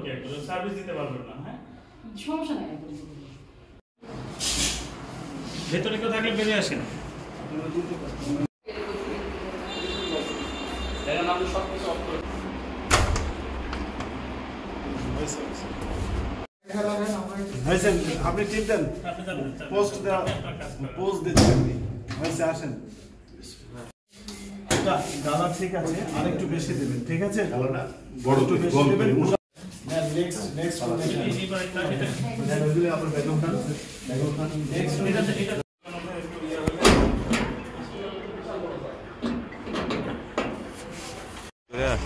কি একদম সার্ভিস দিতে পারবেন না হ্যাঁ সমস্যা নাই ভেতরে কেউ থাকলে বেরিয়ে আসেন দেখেন আপনি সব কিছু অফ করে ভাইজান আপনি টিপ দেন পোস্ট দিচ্ছেন ভাইসে আসেন গালা ঠিক আছে আরেকটু বেশি দেবেন ঠিক আছে গালাটা বড় একটু বেশি দেবেন নেক্সট আপনার ব্যাকগ্রাউন্ডটা নেক্সট Yeah.